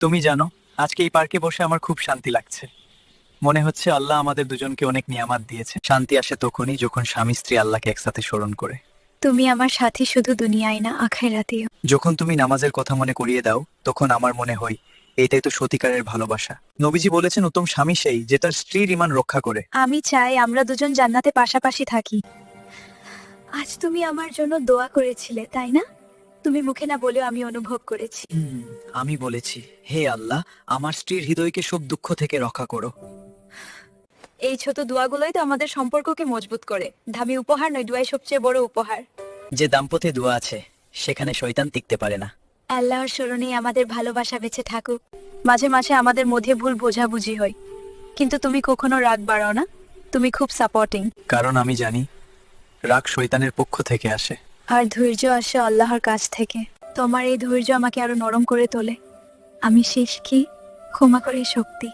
তুমি জানো, আজকে এই পার্কে বসে আমার খুব শান্তি লাগছে। মনে হচ্ছে আল্লাহ আমাদের দুজনকে অনেক নিয়ামত দিয়েছে। শান্তি আসে তখনই যখন স্বামী স্ত্রী আল্লাহকে একসাথে স্মরণ করে। তুমি আমার সাথী শুধু দুনিয়ায় না, আখিরাতেও। যখন তুমি নামাজের কথা মনে করিয়ে দাও, তখন আমার মনে হয় এইটাই তো সত্যিকারের ভালোবাসা। নবীজি বলেছেন উত্তম স্বামী সেই যে তার স্ত্রীর ঈমান রক্ষা করে। আমি চাই আমরা দুজন জান্নাতে পাশাপাশি থাকি। আজ তুমি আমার জন্য দোয়া করেছিলে, তাই না? তুমি মুখে না বলেও আমি অনুভব করেছি। আমি বলেছি, হে আল্লাহ, আমার স্ত্রীর হৃদয়কে সব দুঃখ থেকে রক্ষা করো। এই ছোট দোয়াগুলোই তো আমাদের সম্পর্ককে মজবুত করে। দামি উপহার নয়, দোয়াই সবচেয়ে বড় উপহার। যে দাম্পত্যে দোয়া আছে, সেখানে শয়তান টিকতে পারে না। আল্লাহর স্মরণে আমাদের ভালোবাসা বেঁচে থাকুক। মাঝে মাঝে আমাদের মধ্যে ভুল বোঝাবুঝি হয়, কিন্তু তুমি কখনো রাগ বাড়াও না। তুমি খুব সাপোর্টিং। কারণ আমি জানি রাগ শয়তানের পক্ষ থেকে আসে। আর ধৈর্য আসে আল্লাহর কাছ থেকে। তোমার এই ধৈর্য আমাকে আরো নরম করে তোলে। আমি শিখি ক্ষমা করে শক্তি।